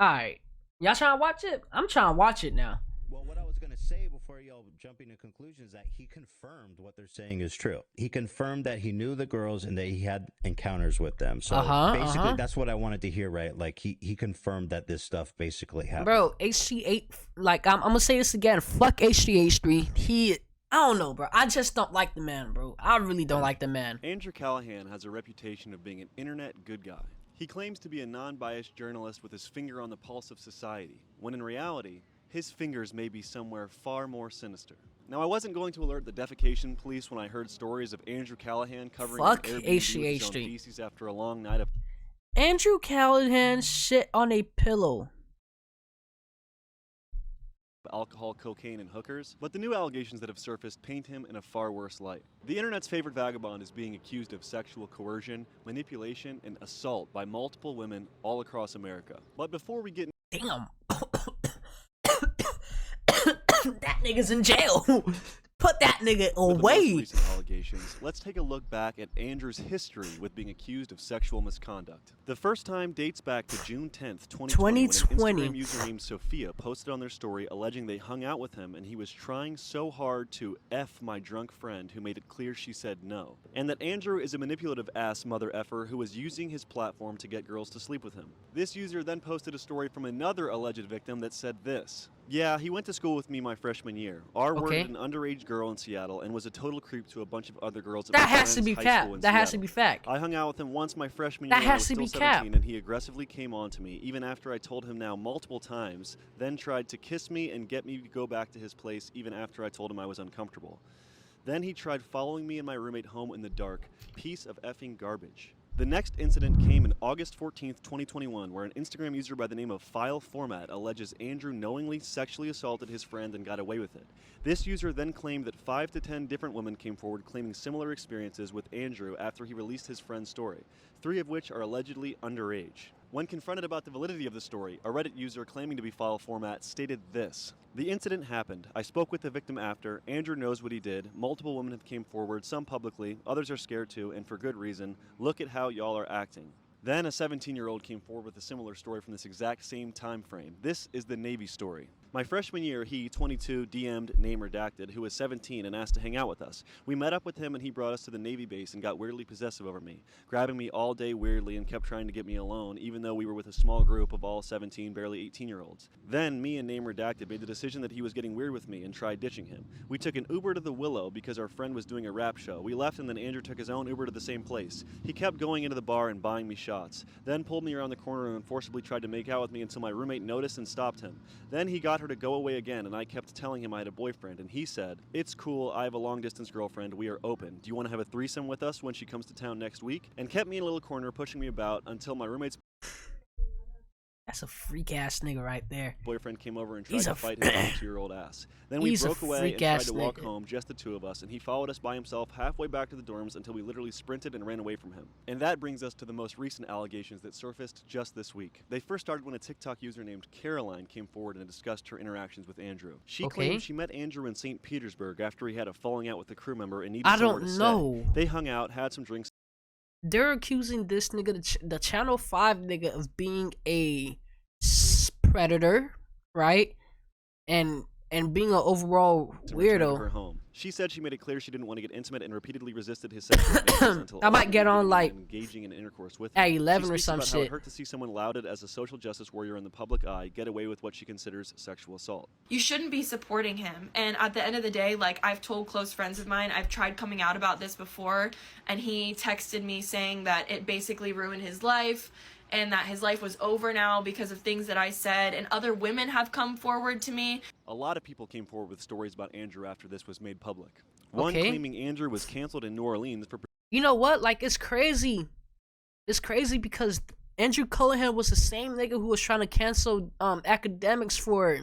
Alright. Y'all trying to watch it? I'm trying to watch it now. Well, what I was going to say before y'all jumping to conclusions is that he confirmed what they're saying is true. He confirmed that he knew the girls and that he had encounters with them. So basically, that's what I wanted to hear, right? Like, he confirmed that this stuff basically happened. Bro, HT8, like, I'm going to say this again. Fuck HT3. I don't know, bro. I just don't like the man, bro. I really don't like the man. Andrew Callaghan has a reputation of being an internet good guy. He claims to be a non-biased journalist with his finger on the pulse of society, when in reality, his fingers may be somewhere far more sinister. Now, I wasn't going to alert the defecation police when I heard stories of Andrew Callaghan covering an Airbnb with his own feces after a long night of... Andrew Callaghan shit on a pillow. Alcohol, cocaine, and hookers, but the new allegations that have surfaced paint him in a far worse light. The internet's favorite vagabond is being accused of sexual coercion, manipulation, and assault by multiple women all across America. But before we get... Damn. That nigga's in jail. Put that nigga away. Recent allegations. Let's take a look back at Andrew's history with being accused of sexual misconduct. The first time dates back to June 10th, 2020, when an Instagram user named Sophia posted on their story alleging they hung out with him and he was trying so hard to F my drunk friend who made it clear she said no. And that Andrew is a manipulative ass mother effer who was using his platform to get girls to sleep with him. This user then posted a story from another alleged victim that said this. Yeah, he went to school with me my freshman year. R-worded an underage girl in Seattle and was a total creep to a bunch of other girls at that has to be fact. That has to be fact. I hung out with him once my freshman year when I was still 17, and he aggressively came on to me, even after I told him now multiple times, then tried to kiss me and get me to go back to his place even after I told him I was uncomfortable. Then he tried following me and my roommate home in the dark. Piece of effing garbage. The next incident came in August 14th, 2021, where an Instagram user by the name of File Format alleges Andrew knowingly sexually assaulted his friend and got away with it. This user then claimed that 5 to 10 different women came forward claiming similar experiences with Andrew after he released his friend's story, 3 of which are allegedly underage. When confronted about the validity of the story, a Reddit user claiming to be File Format stated this. The incident happened. I spoke with the victim after. Andrew knows what he did. Multiple women have came forward, some publicly, others are scared too, and for good reason. Look at how y'all are acting. Then a 17-year-old came forward with a similar story from this exact same time frame. This is the Navy story. My freshman year, he, 22, DM'd, name redacted, who was 17 and asked to hang out with us. We met up with him and he brought us to the Navy base and got weirdly possessive over me, grabbing me all day weirdly and kept trying to get me alone, even though we were with a small group of all 17, barely 18-year-olds. Then, me and name redacted made the decision that he was getting weird with me and tried ditching him. We took an Uber to the Willow because our friend was doing a rap show. We left and then Andrew took his own Uber to the same place. He kept going into the bar and buying me shots, then pulled me around the corner and forcibly tried to make out with me until my roommate noticed and stopped him. Then he got her to go away again, and I kept telling him I had a boyfriend, and he said, "It's cool, I have a long-distance girlfriend, we are open. Do you want to have a threesome with us when she comes to town next week?" And kept me in a little corner, pushing me about until my roommate's That's a freak ass nigga right there. boyfriend came over and tried to fight his 22-year-old ass. Then we broke away and tried to walk home, just the two of us, and he followed us by himself halfway back to the dorms until we literally sprinted and ran away from him. And that brings us to the most recent allegations that surfaced just this week. They first started when a TikTok user named Caroline came forward and discussed her interactions with Andrew. She claimed she met Andrew in St. Petersburg after he had a falling out with a crew member and needed somewhere to stay. They hung out, had some drinks. They're accusing this nigga, the Channel 5 nigga, of being a predator, right? And being an overall weirdo. Her home. She said she made it clear she didn't want to get intimate and repeatedly resisted his sexual advances until I might get on like engaging in intercourse with him. At 11 or some shit. shit. How it hurt to see someone lauded as a social justice warrior in the public eye get away with what she considers sexual assault. You shouldn't be supporting him. And at the end of the day, like, I've told close friends of mine, I've tried coming out about this before, and he texted me saying that it basically ruined his life and that his life was over now because of things that I said, and other women have come forward to me. A lot of people came forward with stories about Andrew after this was made public. One claiming Andrew was canceled in New Orleans for... You know what? Like, it's crazy. It's crazy because Andrew Callaghan was the same nigga who was trying to cancel academics for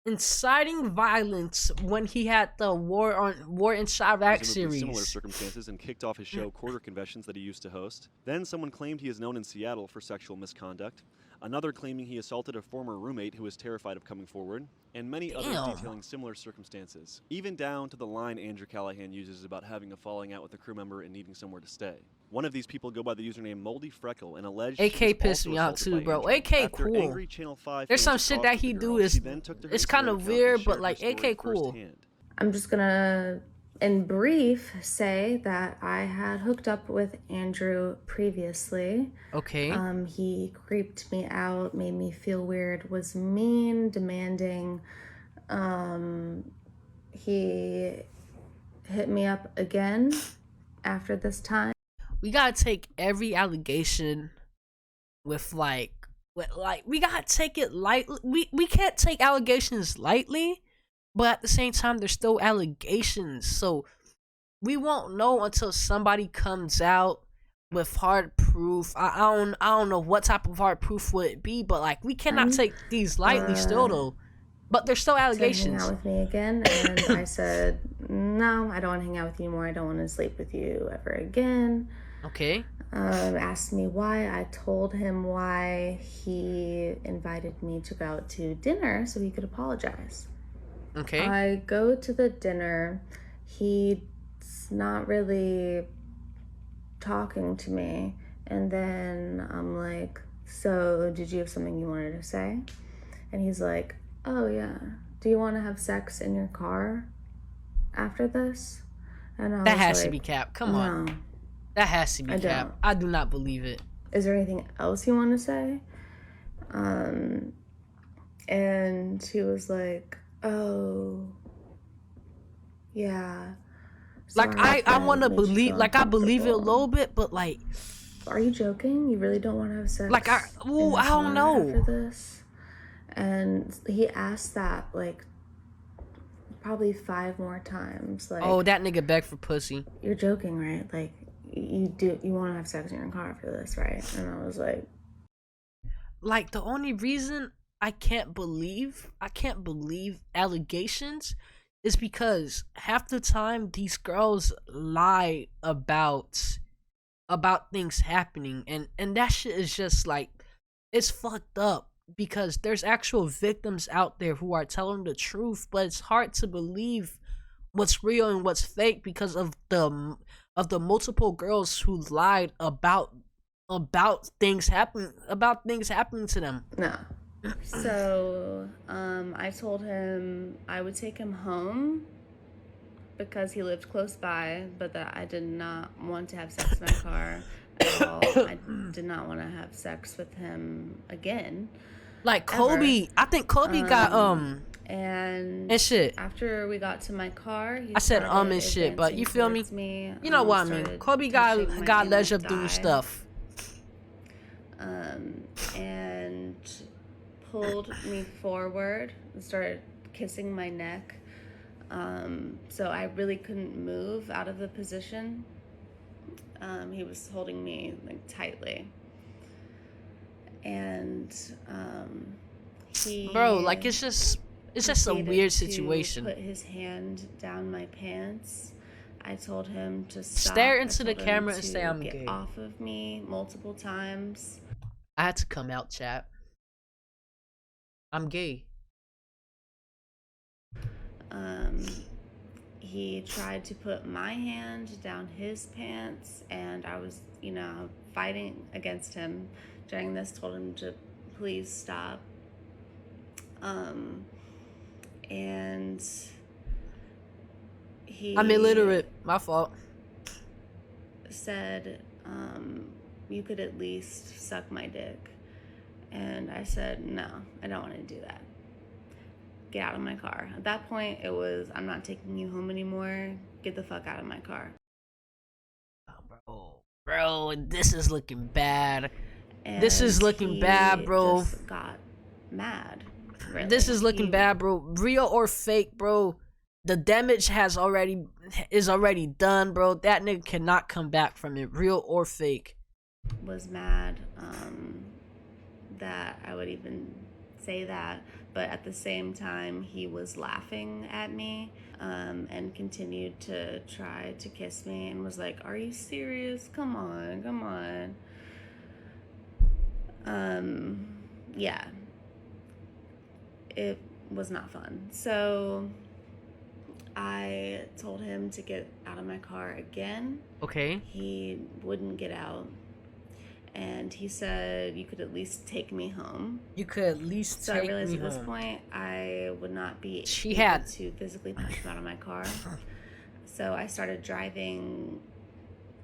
inciting violence when he had the War in Chirac series. Similar circumstances and kicked off his show Quarter Conventions that he used to host. Then someone claimed he is known in Seattle for sexual misconduct. another claiming he assaulted a former roommate who was terrified of coming forward, and many others detailing similar circumstances, even down to the line Andrew Callaghan uses about having a falling out with a crew member and needing somewhere to stay. One of these people go by the username Moldy Freckle and alleged AK pissed me out too, bro. AK cool. There's some shit that he do is it's kind of weird, but like AK cool. I'm just gonna, in brief, say that I had hooked up with Andrew previously. Okay. He creeped me out, made me feel weird, was mean, demanding. He hit me up again after this time. We gotta take every allegation with like we gotta take it lightly. We can't take allegations lightly, but at the same time they're still allegations, so we won't know until somebody comes out with hard proof. I don't know what type of hard proof would it be, but like we cannot take these lightly still though. But they're still allegations. Hang out with me again, and I said no, I don't want to hang out with you anymore. I don't want to sleep with you ever again. Okay. Asked me why. I told him why. He invited me to go out to dinner so he could apologize. Okay. I go to the dinner. He's not really talking to me. And then I'm like, so did you have something you wanted to say? And he's like, oh yeah. Do you want to have sex in your car after this? And I was that has like, to be cap. Come on. That has to be cap. I do not believe it. Is there anything else you want to say? And he was like, oh, yeah. Like, I want to believe, like, I believe it a little bit, but, like... Are you joking? You really don't want to have sex? Like, I don't know. After this? And he asked that, like, probably 5 more times. Like, oh, that nigga begged for pussy. You're joking, right? Like, you want to have sex in your car after this, right? And I was like, the only reason I can't believe allegations is because half the time these girls lie about things happening, and that shit is just like, it's fucked up because there's actual victims out there who are telling the truth, but it's hard to believe what's real and what's fake because of the multiple girls who lied about things happening to them. No. So, I told him I would take him home because he lived close by, but that I did not want to have sex in my car at all. I did not want to have sex with him again. Like Kobe, ever. I think Kobe got and shit. After we got to my car, I said and shit, but you feel me? You know what I mean? Kobe got leisure doing stuff. And pulled me forward and started kissing my neck. So I really couldn't move out of the position. He was holding me like tightly. And bro, like it's just a weird situation. Put his hand down my pants. I told him to stop. Stare into the camera and say I'm gay. Get off of me multiple times. I had to come out, chat. I'm gay. He tried to put my hand down his pants, and I was, fighting against him during this. Told him to please stop. And I'm illiterate. My fault. Said, you could at least suck my dick. And I said, no, I don't want to do that. Get out of my car. At that point, it was, I'm not taking you home anymore. Get the fuck out of my car. Oh, bro, this is looking bad. And this is looking bad, bro. Just got mad. Really. This is looking bad, bro. Real or fake, bro. The damage is already done, bro. That nigga cannot come back from it. Real or fake. Was mad that I would even say that, but at the same time he was laughing at me and continued to try to kiss me and was like, are you serious? Come on. yeah, it was not fun. So I told him to get out of my car again. Okay. He wouldn't get out. And he said, you could at least take me home. You could at least so take I realized me at this home. point I would not be She able had to physically push him out of my car. So I started driving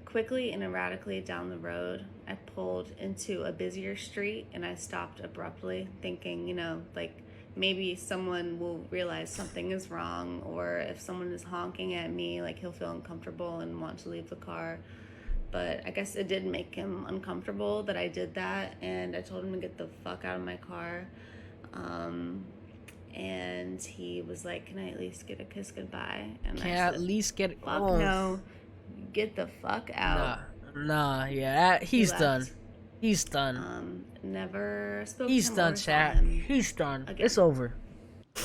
quickly and erratically down the road. I pulled into a busier street and I stopped abruptly, thinking, you know, like maybe someone will realize something is wrong, or if someone is honking at me, like he'll feel uncomfortable and want to leave the car. But I guess it did make him uncomfortable that I did that, and I told him to get the fuck out of my car. And he was like, "Can I at least get a kiss goodbye?" And can I at said, least get "Fuck no, get the fuck out." Nah, yeah, he's done. He's done. Never spoke he's to him done, or saw chat. him He's done. again. It's over.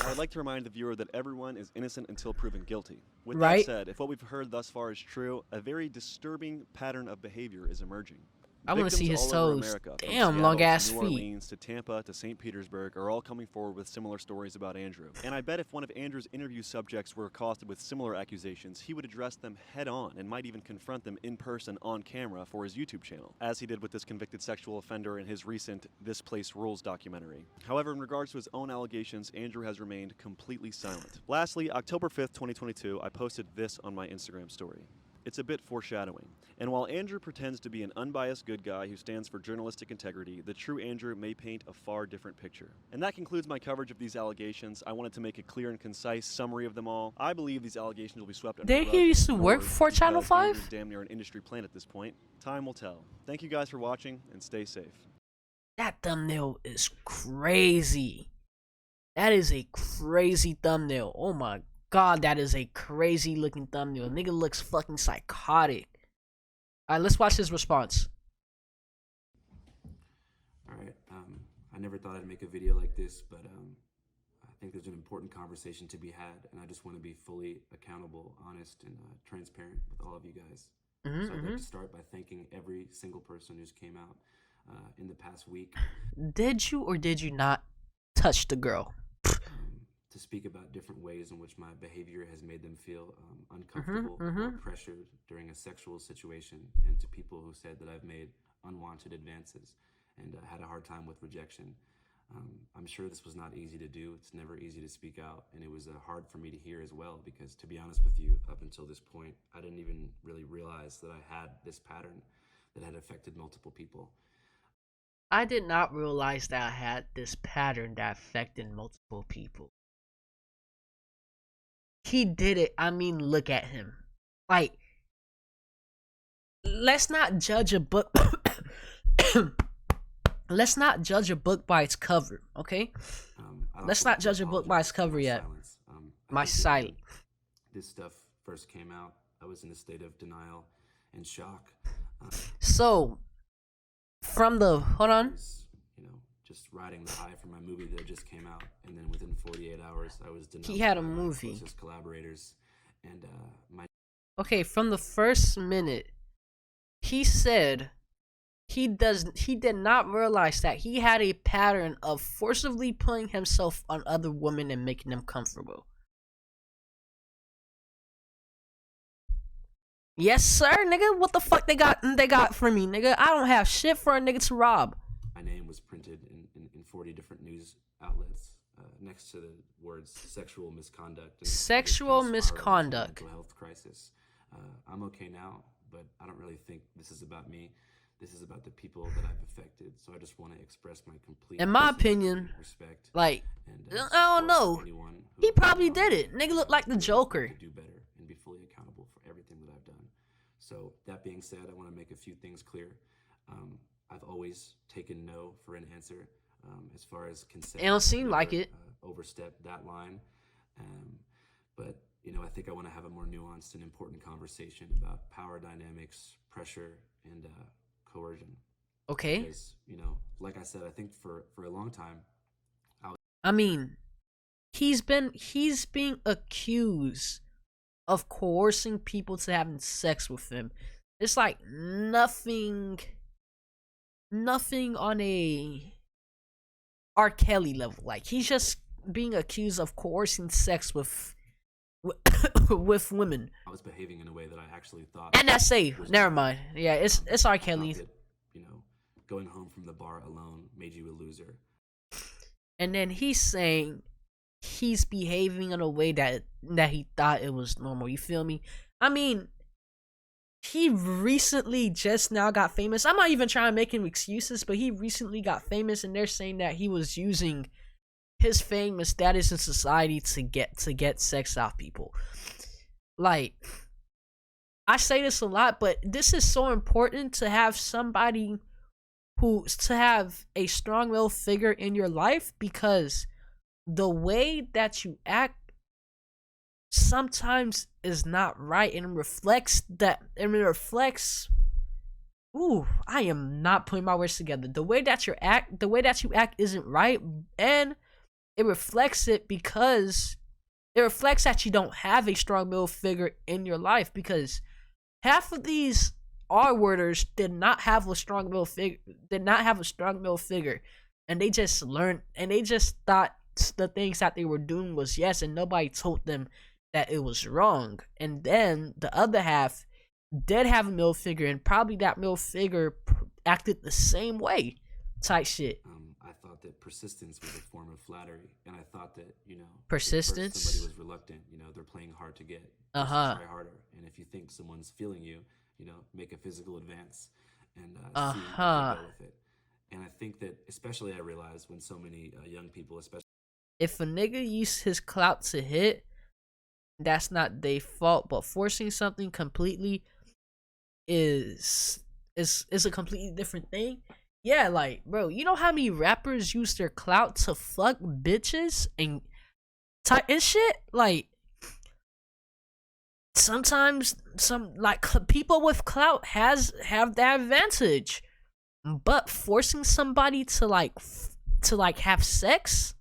I'd like to remind the viewer that everyone is innocent until proven guilty. With Right? that said, if what we've heard thus far is true, a very disturbing pattern of behavior is emerging. I want to see his all over toes. America, from Damn, Seattle long ass to New feet. Orleans to Tampa to St. Petersburg are all coming forward with similar stories about Andrew. And I bet if one of Andrew's interview subjects were accosted with similar accusations, he would address them head on and might even confront them in person on camera for his YouTube channel, as he did with this convicted sexual offender in his recent This Place Rules documentary. However, in regards to his own allegations, Andrew has remained completely silent. Lastly, October 5th, 2022, I posted this on my Instagram story. It's a bit foreshadowing. And while Andrew pretends to be an unbiased good guy who stands for journalistic integrity, the true Andrew may paint a far different picture. And that concludes my coverage of these allegations. I wanted to make a clear and concise summary of them all. I believe these allegations will be swept under the rug. He used to work for Channel 5? Andrew's damn near an industry plant at this point. Time will tell. Thank you guys for watching, and stay safe. That thumbnail is crazy. That is a crazy thumbnail. Oh my god, that is a crazy looking thumbnail. Nigga looks fucking psychotic. Alright, let's watch his response. Alright, I never thought I'd make a video like this, but I think there's an important conversation to be had, and I just want to be fully accountable, honest, and transparent with all of you guys. So I'd like to start by thanking every single person who's came out in the past week. Did you or did you not touch the girl? To speak about different ways in which my behavior has made them feel uncomfortable or pressured during a sexual situation, and to people who said that I've made unwanted advances and had a hard time with rejection. I'm sure this was not easy to do. It's never easy to speak out, and it was hard for me to hear as well, because to be honest with you, up until this point, I didn't even really realize that I had this pattern that had affected multiple people. I did not realize that I had this pattern that affected multiple people. He did it. I mean, look at him. Like, let's not judge a book. Let's not judge a book by its cover, okay? Let's not judge a book by its cover yet. My silence. This stuff first came out, I was in a state of denial and shock. So, from the hold on. Just riding the high from my movie that just came out, and then within 48 hours, I was denounced. He had a by my movie. closest collaborators, and my. Okay, from the first minute, he said he did not realize that he had a pattern of forcibly putting himself on other women and making them comfortable. Yes, sir, nigga. What the fuck they got for me, nigga? I don't have shit for a nigga to rob. My name was printed in 40 different news outlets next to the words sexual misconduct. And sexual misconduct. Mental health crisis. I'm okay now, but I don't really think this is about me. This is about the people that I've affected. So I just want to express my complete, in my opinion, respect. Like, I don't know. He probably did it. Nigga look like the Joker. Do better and be fully accountable for everything that I've done. So that being said, I want to make a few things clear. I've always taken no for an answer as far as consent. It don't seem like it. Overstepped that line. But, I think I want to have a more nuanced and important conversation about power dynamics, pressure, and coercion. Okay. Because, like I said, I think for a long time, he's being accused of coercing people to having sex with him. It's like nothing on a R. Kelly level. Like, he's just being accused of coercing sex with with women. I was behaving in a way that I actually thought. And that's safe. Never mind. Yeah, it's R. Kelly. That, going home from the bar alone made you a loser. And then he's saying he's behaving in a way that he thought it was normal. You feel me? I mean, he recently just now got famous. I'm not even trying to make him excuses, but he recently got famous, and they're saying that he was using his fame and status in society to get sex out people. Like, I say this a lot, but this is so important to have somebody to have a strong male figure in your life, because the way that you act sometimes is not right, and it reflects I am not putting my words together. The way that you act isn't right, and it reflects because it reflects that you don't have a strong male figure in your life, because half of these R-worders did not have a strong male figure, and they just learned, and they just thought the things that they were doing was yes, and nobody told them that it was wrong. And then the other half did have a male figure, and probably that male figure acted the same way, type shit. I thought that persistence was a form of flattery, and I thought that persistence. Somebody was reluctant. They're playing hard to get. Try harder, and if you think someone's feeling you, make a physical advance and see if they go with it. And I think that especially I realized when so many young people, especially if a nigga use his clout to hit, that's not their fault. But forcing something completely is a completely different thing. Yeah, like, bro, you know how many rappers use their clout to fuck bitches and shit? Like, sometimes people with clout have that advantage, but forcing somebody to have sex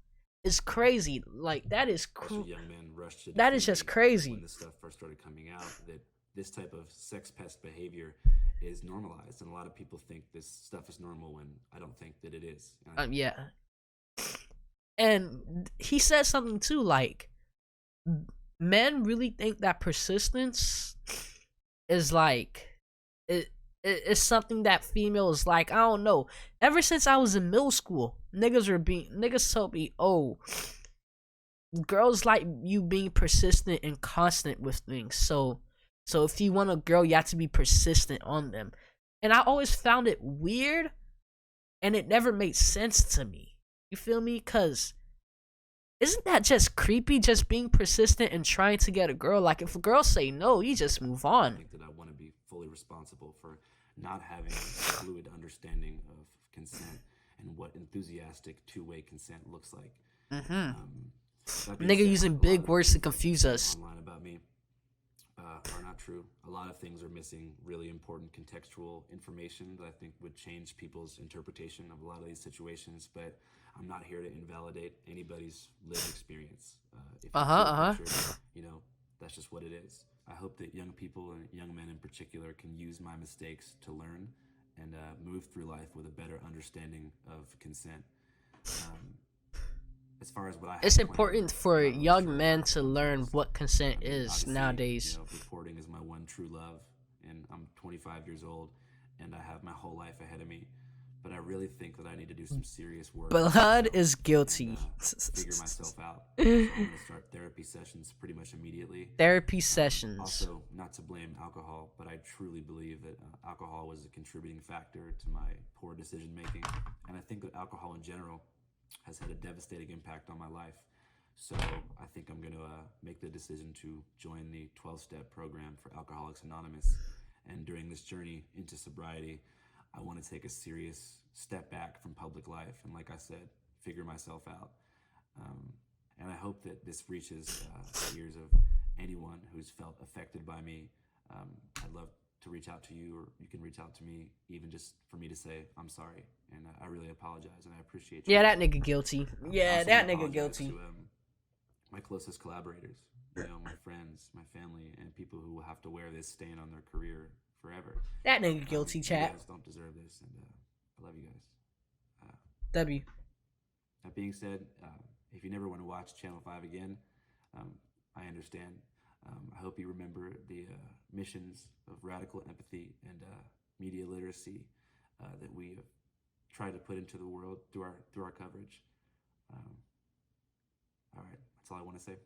is crazy. Like, that is young men rushed to that is just crazy. When this stuff first started coming out, that this type of sex pest behavior is normalized, and a lot of people think this stuff is normal when I don't think that it is. Yeah. And he said something too, like, men really think that persistence is like it's something that females like. I don't know. Ever since I was in middle school, niggas told me, oh, girls like you being persistent and constant with things. So if you want a girl, you have to be persistent on them. And I always found it weird, and it never made sense to me. You feel me? Cause isn't that just creepy, just being persistent and trying to get a girl? Like, if a girl say no, you just move on. I think that I want to be fully responsible for not having a fluid understanding of consent and what enthusiastic two-way consent looks like. Nigga using big words to confuse us. Online about me are not true. A lot of things are missing really important contextual information that I think would change people's interpretation of a lot of these situations, but I'm not here to invalidate anybody's lived experience. If that's just what it is. I hope that young people and young men in particular can use my mistakes to learn and move through life with a better understanding of consent. As far as what it's important for young men to learn what consent is nowadays. Reporting is my one true love, and I'm 25 years old, and I have my whole life ahead of me. But I really think that I need to do some serious work. Blood is guilty. Figure myself out. So I'm going to start therapy sessions pretty much immediately. Therapy sessions. Also, not to blame alcohol, but I truly believe that alcohol was a contributing factor to my poor decision making. And I think that alcohol in general has had a devastating impact on my life. So I think I'm going to make the decision to join the 12-step program for Alcoholics Anonymous. And during this journey into sobriety, I want to take a serious step back from public life and, like I said, figure myself out. And I hope that this reaches the ears of anyone who's felt affected by me. I'd love to reach out to you, or you can reach out to me, even just for me to say I'm sorry, and I really apologize, and I appreciate you. Yeah, that nigga guilty. Yeah, that nigga guilty. To, my closest collaborators, my friends, my family, and people who will have to wear this stain on their career forever. That nigga guilty, chat. You guys don't deserve this, and I love you guys. W. That being said, if you never want to watch Channel 5 again, I understand. I hope you remember the missions of radical empathy and media literacy that we have tried to put into the world through our coverage. All right, that's all I want to say.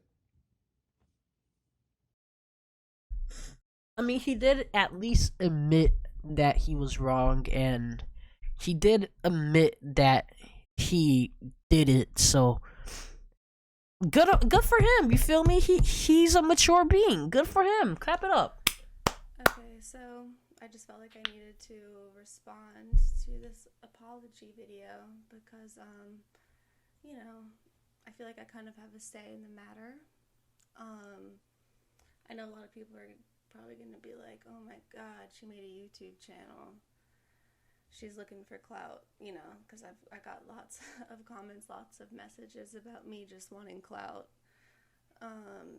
I mean, he did at least admit that he was wrong, and he did admit that he did it. So good for him. You feel me? He's a mature being. Good for him. Clap it up. Okay, so I just felt like I needed to respond to this apology video because you know, I feel like I kind of have a say in the matter. I know a lot of people are probably gonna be like, oh my god, she made a YouTube channel, she's looking for clout, you know, because I got lots of comments, lots of messages about me just wanting clout.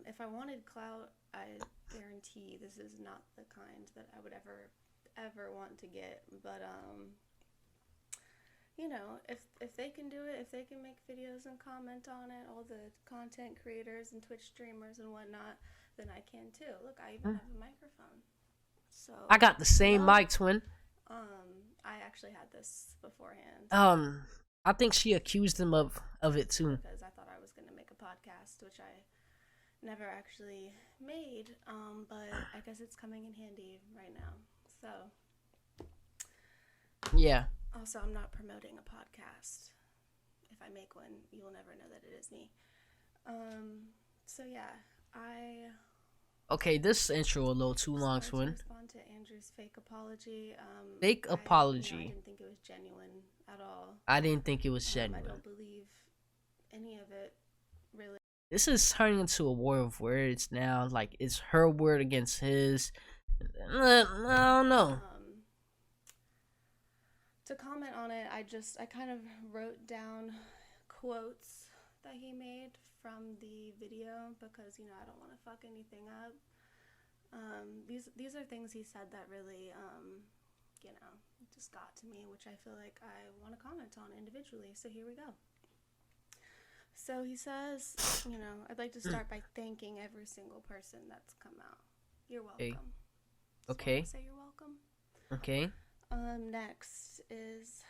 If I wanted clout, I guarantee this is not the kind that I would ever want to get. But you know, if they can do it, if they can make videos and comment on it, all the content creators and Twitch streamers and whatnot, then I can too. Look, I even have a microphone. So I got the same mic, twin. I actually had this beforehand. I think she accused him of it too. Because I thought I was gonna make a podcast, which I never actually made. But I guess it's coming in handy right now. So yeah. Also, I'm not promoting a podcast. If I make one, you will never know that it is me. So yeah, Okay, this intro a little too long, twin. Respond to Andrew's fake apology. Fake apology. I didn't think it was genuine at all. I didn't think it was genuine. I don't believe any of it, really. This is turning into a war of words now. Like, it's her word against his. I don't know. To comment on it, I kind of wrote down quotes that he made from the video because, you know, I don't want to fuck anything up. These are things he said that really, you know, just got to me, which I feel like I want to comment on individually. So here we go. So he says, you know, I'd like to start by thanking every single person that's come out. You're welcome. Okay. Say you're welcome. Okay. Next is,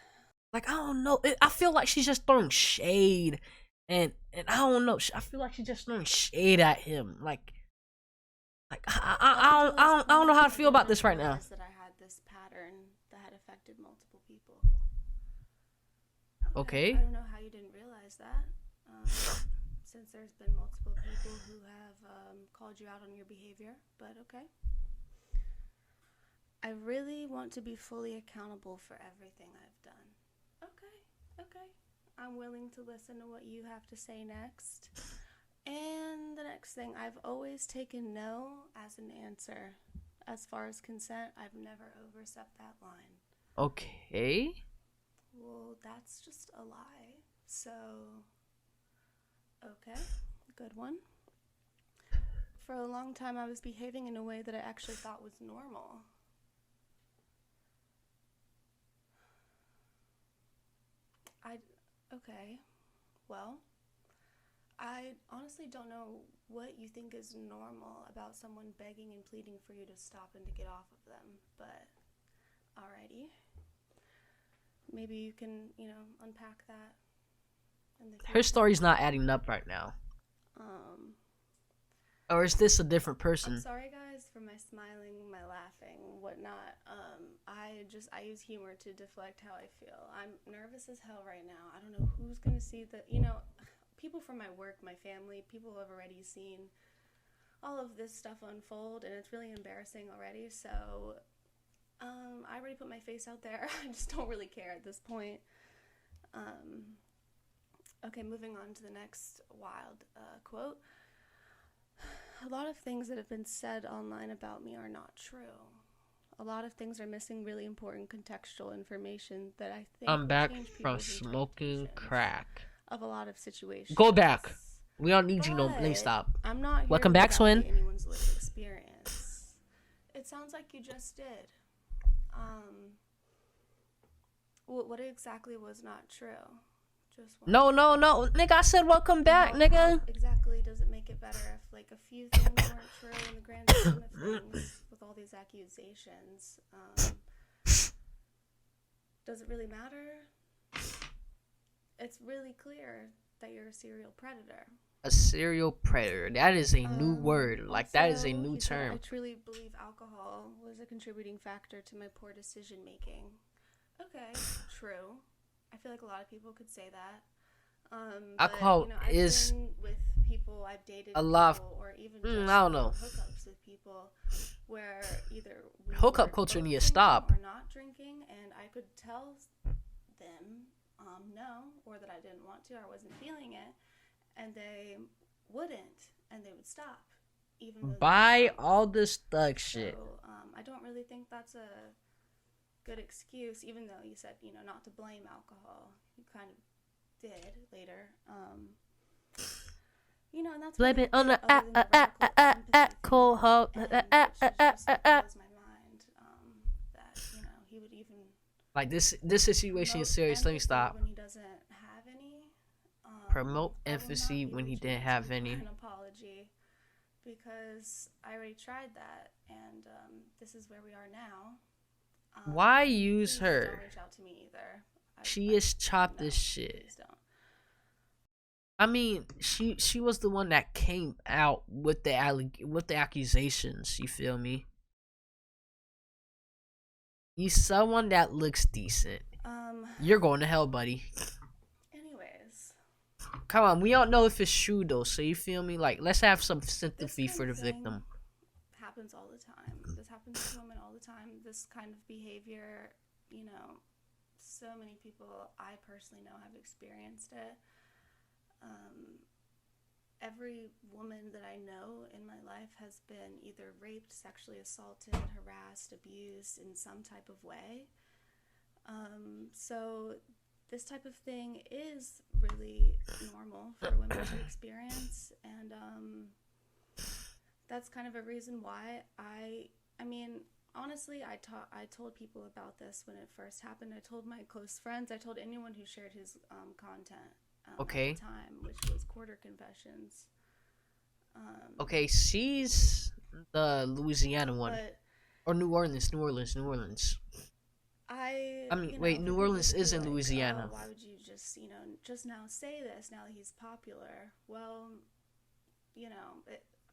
like, I don't know. I feel like she's just throwing shade, and I don't know. I feel like she's just throwing shade at him. Like I don't know how to feel about this right now. That I had this pattern that had affected multiple people. Okay. I don't know how you didn't realize that. Since there's been multiple people who have called you out on your behavior, but okay. I really want to be fully accountable for everything I've done. Okay. I'm willing to listen to what you have to say next. And the next thing, I've always taken no as an answer. As far as consent, I've never overstepped that line. Okay. Well, that's just a lie. So, okay, good one. For a long time, I was behaving in a way that I actually thought was normal. Okay, well, I honestly don't know what you think is normal about someone begging and pleading for you to stop and to get off of them, but alrighty. Maybe you can, you know, unpack that. Her story's not adding up right now. Or is this a different person? I'm sorry, guys, for my smiling, my laughing, whatnot. I use humor to deflect how I feel. I'm nervous as hell right now. I don't know who's gonna see the, you know, people from my work, my family, people who have already seen all of this stuff unfold, and it's really embarrassing already. So, I already put my face out there. I just don't really care at this point. Okay, moving on to the next wild quote. A lot of things that have been said online about me are not true. A lot of things are missing really important contextual information that I think I'm back from smoking crack. Of a lot of situations. Go back. We don't need you no. Let me stop. I'm not here Welcome back, Swin. Anyone's lived experience. It sounds like you just did. What exactly was not true? No, nigga, I said welcome back, nigga. Exactly, does it make it better if like a few things weren't true in the grand scheme of things with all these accusations? Does it really matter? It's really clear that you're a serial predator. A serial predator. That is a new word. Like, that is a new term. I truly believe alcohol was a contributing factor to my poor decision making. Okay, true. I feel like a lot of people could say that. Alcohol but, I've is been with people, I've dated a lot. Or even just I don't know. Hookups with people where either we hookup culture need to stop. Or not drinking, and I could tell them no, or that I didn't want to, or I wasn't feeling it, and they wouldn't, and they would stop, even though buy all this thug shit. So, I don't really think that's a good excuse, even though you said, not to blame alcohol. You kind of did later. And that's blame it on the alcohol. Blows my mind that he would even like this situation is serious. Let me stop. When he doesn't have any. Promote empathy when he didn't have any. An apology, because I already tried that, and this is where we are now. Why use her? Don't reach out to me either. She is chopped as shit. I mean, she was the one that came out with the accusations. You feel me? You someone that looks decent. You're going to hell, buddy. Anyways. Come on, we don't know if it's true though. So you feel me? Like, let's have some sympathy for the victim. Happens all the time. This happens to women all the time. This kind of behavior, so many people I personally know have experienced it. Every woman that I know in my life has been either raped, sexually assaulted, harassed, abused in some type of way. So this type of thing is really normal for women to experience, and that's kind of a reason why I mean, honestly, I told people about this when it first happened. I told my close friends. I told anyone who shared his content at the time, which was Quarter Confessions. Okay, she's the Louisiana one. Or New Orleans. I mean, wait, New Orleans is in Louisiana. Why would you just now say this, now that he's popular? Well,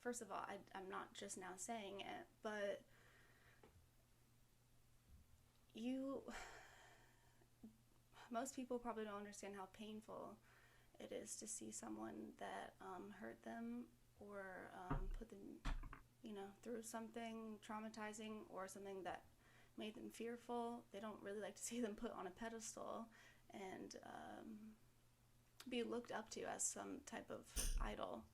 first of all, I'm not just now saying it, but most people probably don't understand how painful it is to see someone that hurt them or put them, through something traumatizing or something that made them fearful. They don't really like to see them put on a pedestal and be looked up to as some type of idol.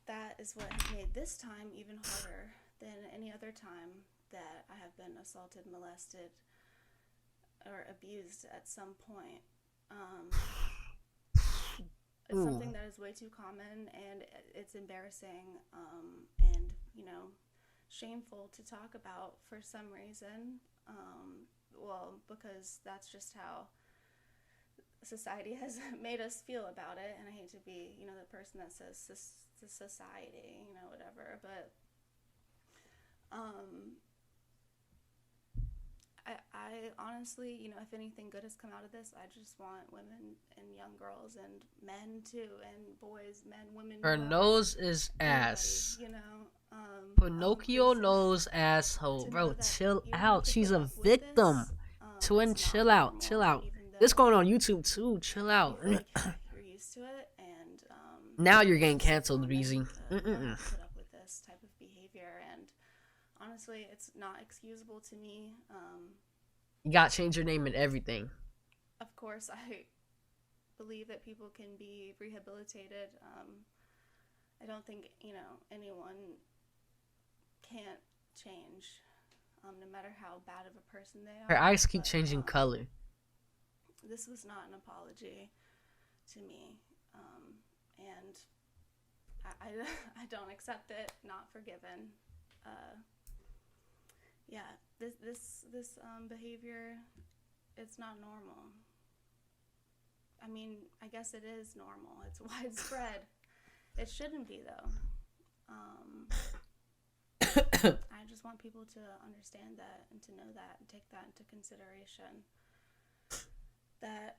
That is what has made this time even harder than any other time that I have been assaulted, molested, or abused at some point. It's something that is way too common, and it's embarrassing, and shameful to talk about for some reason. Because that's just how society has made us feel about it, and I hate to be, the person that says society, whatever, but I honestly, if anything good has come out of this, I just want women and young girls and men too, and boys, men, women. Her nose is ass. Everybody, Pinocchio nose asshole. Bro, chill out. She's a victim. Twin, chill out. This going on YouTube too. Chill out. You're used to it, and now you're getting canceled, Breezy. Put up with this type of behavior, and honestly, it's not excusable to me. You gotta change your name and everything. Of course, I believe that people can be rehabilitated. I don't think, anyone can't change, no matter how bad of a person they are. Her eyes keep changing color. This was not an apology to me, and I don't accept it. Not forgiven. This behavior, it's not normal. I mean, I guess it is normal. It's widespread. It shouldn't be, though. I just want people to understand that and to know that and take that into consideration. That,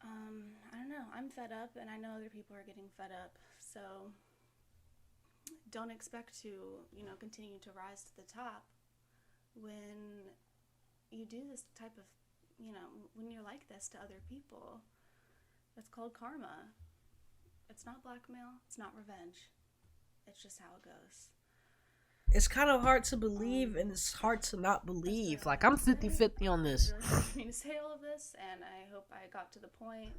I don't know, I'm fed up and I know other people are getting fed up. So don't expect to, you know, continue to rise to the top when you do this type of, you know, when you're like this to other people. That's called karma. It's not blackmail. It's not revenge. It's just how it goes. It's kind of hard to believe, and it's hard to not believe. Like, I'm 50-50 on this. Really hard for me to say all of this, and I hope I got to the point.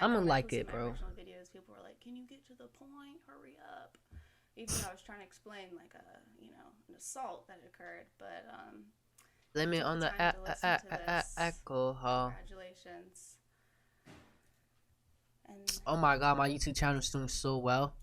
I'm gonna like it, bro. Original videos, people were like, "Can you get to the point? Hurry up!" Even though I was trying to explain like a, you know, an assault that occurred, but let me on the alcohol. Congratulations. And oh my god, my YouTube channel is doing so well.